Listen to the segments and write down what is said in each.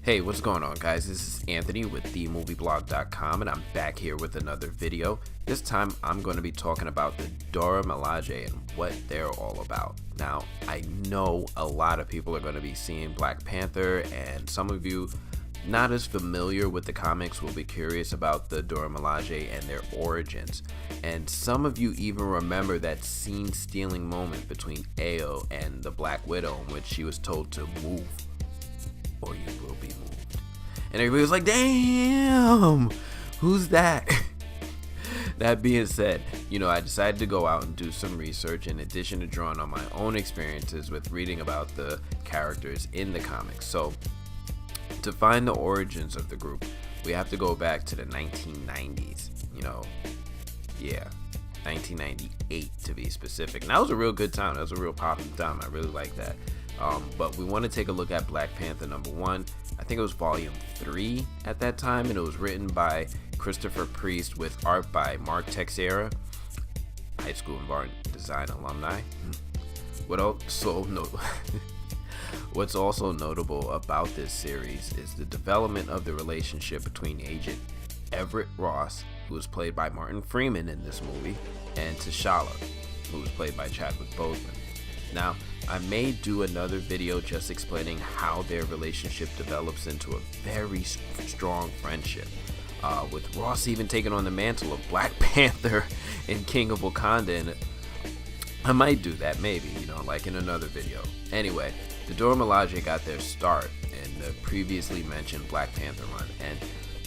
Hey, what's going on, guys? This is Anthony with themovieblog.com, and I'm back here with another video. This time, I'm going to be talking about the Dora Milaje and what they're all about. Now, I know a lot of people are going to be seeing Black Panther, and some of you not as familiar with the comics will be curious about the Dora Milaje and their origins. And some of you even remember that scene-stealing moment between Ayo and the Black Widow in which she was told to move, or you will be moved. And everybody was like, damn, who's that? That being said, I decided to go out and do some research in addition to drawing on my own experiences with reading about the characters in the comics. So, to find the origins of the group, we have to go back to the 1990s. 1998 to be specific. And that was a real good time. That was a real popular time. I really like that. But we want to take a look at Black Panther #1. I think it was volume 3 at that time, and it was written by Christopher Priest with art by Mark Texeira, high school and art design alumni. What's also notable about this series is the development of the relationship between Agent Everett Ross, who was played by Martin Freeman in this movie, and T'Challa, who was played by Chadwick Boseman. Now, I may do another video just explaining how their relationship develops into a very strong friendship, with Ross even taking on the mantle of Black Panther and King of Wakanda, and I might do that maybe, like in another video. Anyway, the Dora Milaje got their start in the previously mentioned Black Panther run, and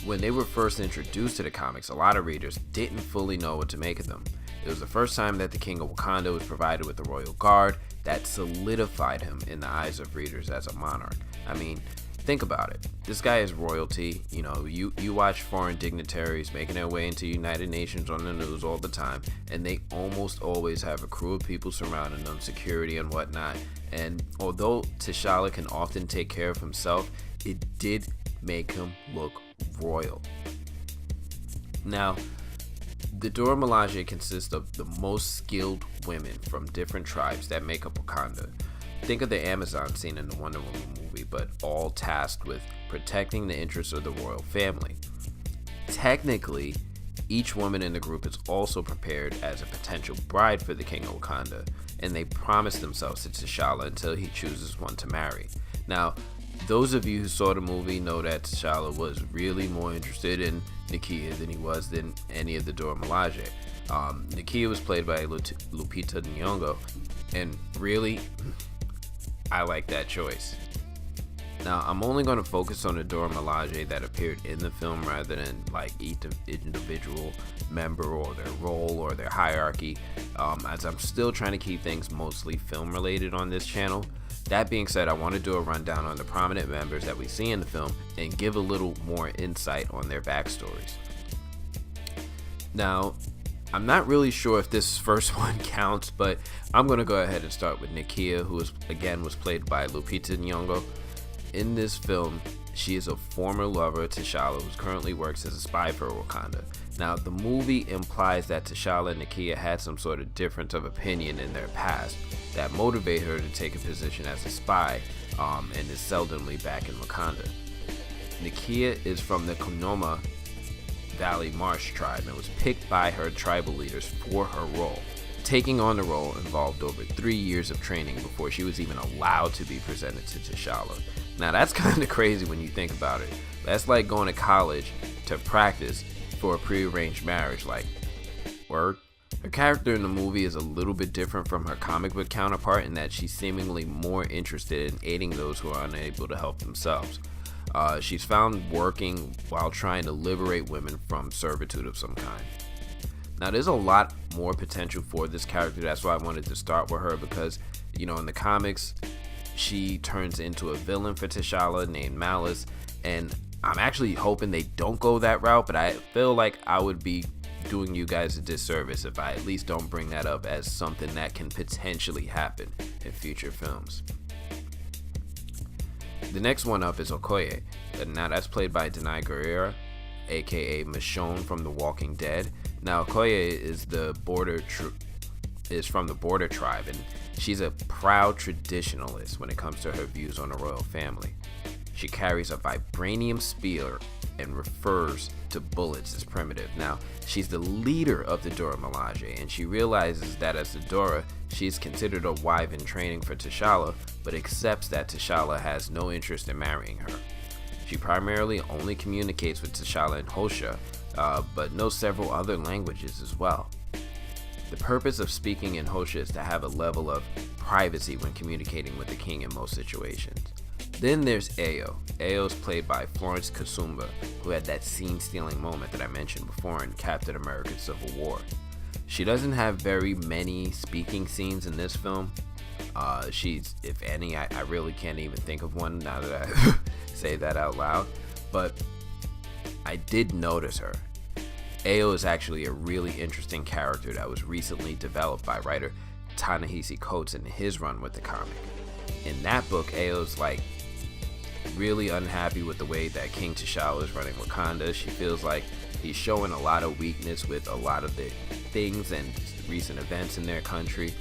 when they were first introduced to the comics, a lot of readers didn't fully know what to make of them. It was the first time that the King of Wakanda was provided with the royal guard that solidified him in the eyes of readers as a monarch. I mean, think about it. This guy is royalty. You watch foreign dignitaries making their way into United Nations on the news all the time, and they almost always have a crew of people surrounding them, security and whatnot. And although T'Challa can often take care of himself, it did make him look royal. Now, the Dora Milaje consists of the most skilled women from different tribes that make up Wakanda. Think of the Amazon scene in the Wonder Woman movie, but all tasked with protecting the interests of the royal family. Technically, each woman in the group is also prepared as a potential bride for the King of Wakanda, and they promise themselves to T'Challa until he chooses one to marry. Now, those of you who saw the movie know that T'Challa was really more interested in Nakia than he was in any of the Dora Milaje. Nakia was played by Lupita Nyong'o, and really, I like that choice. Now, I'm only going to focus on the Dora Milaje that appeared in the film rather than like each individual member or their role or their hierarchy, as I'm still trying to keep things mostly film related on this channel. That being said, I want to do a rundown on the prominent members that we see in the film and give a little more insight on their backstories. Now, I'm not really sure if this first one counts, but I'm going to go ahead and start with Nakia, who was played by Lupita Nyong'o. In this film, she is a former lover of T'Challa who currently works as a spy for Wakanda. Now, the movie implies that T'Challa and Nakia had some sort of difference of opinion in their past that motivate her to take a position as a spy, and is seldomly back in Wakanda. Nakia is from the Konoma Valley Marsh tribe and was picked by her tribal leaders for her role. Taking on the role involved over 3 years of training before she was even allowed to be presented to T'Challa. Now, that's kind of crazy when you think about it. That's like going to college to practice for a prearranged marriage, like, word? Her character in the movie is a little bit different from her comic book counterpart in that she's seemingly more interested in aiding those who are unable to help themselves. She's found working while trying to liberate women from servitude of some kind. Now, there's a lot more potential for this character. That's why I wanted to start with her, because, in the comics, she turns into a villain for T'Challa named Malice, and I'm actually hoping they don't go that route, but I feel like I would be doing you guys a disservice if I at least don't bring that up as something that can potentially happen in future films. The next one up is Okoye. Now, that's played by Danai Gurira, aka Michonne from The Walking Dead. Now, Okoye is from the Border tribe, and she's a proud traditionalist when it comes to her views on the royal family. She carries a vibranium spear and refers to bullets as primitive. Now, she's the leader of the Dora Milaje, and she realizes that as the Dora, she's considered a wife in training for T'Challa, but accepts that T'Challa has no interest in marrying her. She primarily only communicates with T'Challa in Hosha, but knows several other languages as well. The purpose of speaking in Hosha is to have a level of privacy when communicating with the king in most situations. Then there's Ayo. Ayo's played by Florence Kasumba, who had that scene-stealing moment that I mentioned before in Captain America Civil War. She doesn't have very many speaking scenes in this film. She's, if any, I really can't even think of one now that I say that out loud, but I did notice her. Ayo is actually a really interesting character that was recently developed by writer Ta-Nehisi Coates in his run with the comic. In that book, Ayo's really unhappy with the way that King T'Challa is running Wakanda. She feels like he's showing a lot of weakness with a lot of the things and recent events in their country.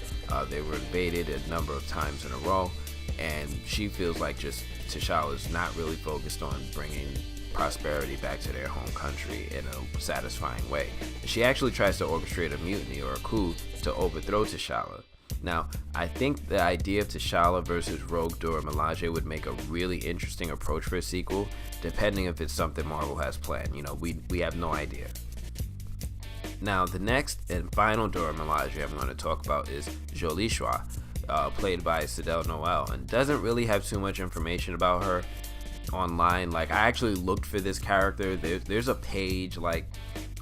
They were invaded a number of times in a row, and she feels like just T'Challa is not really focused on bringing prosperity back to their home country in a satisfying way. She actually tries to orchestrate a mutiny or a coup to overthrow T'Challa. Now, I think the idea of T'Challa versus Rogue Dora Milaje would make a really interesting approach for a sequel, depending if it's something Marvel has planned. We have no idea. Now, the next and final Dora Milaje I'm going to talk about is Jolie Schwa, played by Sydelle Noel, and doesn't really have too much information about her online. I actually looked for this character. There's a page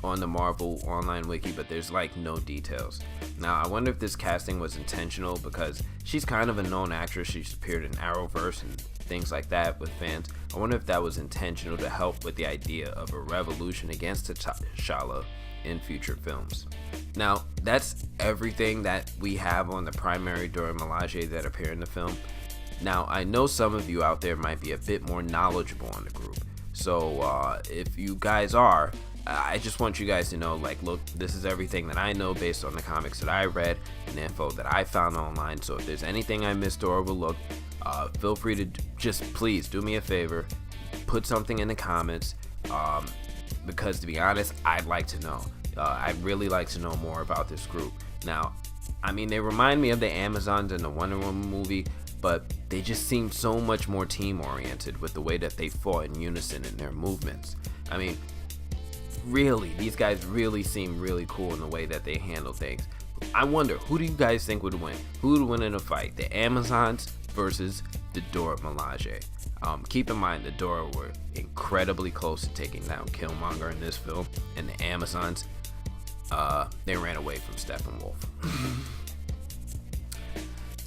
on the Marvel online wiki, but there's no details. Now, I wonder if this casting was intentional, because she's kind of a known actress. She's appeared in Arrowverse and things like that with fans. I wonder if that was intentional to help with the idea of a revolution against T'Challa in future films. Now, that's everything that we have on the primary Dora Milaje that appear in the film. Now, I know some of you out there might be a bit more knowledgeable on the group, so if you guys are, I just want you guys to know, look, this is everything that I know based on the comics that I read and the info that I found online. So if there's anything I missed or overlooked, feel free to just please do me a favor, put something in the comments, because to be honest, I'd like to know. I'd really like to know more about this group. Now, I mean, they remind me of the Amazons in the Wonder Woman movie, but they just seem so much more team-oriented with the way that they fought in unison in their movements. I mean, really, these guys really seem really cool in the way that they handle things. I wonder, who do you guys think would win? Who would win in a fight? The Amazons versus the Dora Milaje. Keep in mind, the Dora were incredibly close to taking down Killmonger in this film, and the Amazons, they ran away from Steppenwolf.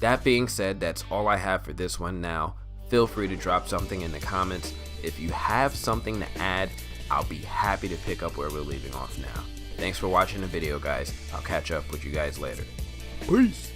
That being said, that's all I have for this one now. Feel free to drop something in the comments. If you have something to add, I'll be happy to pick up where we're leaving off now. Thanks for watching the video, guys. I'll catch up with you guys later. Peace!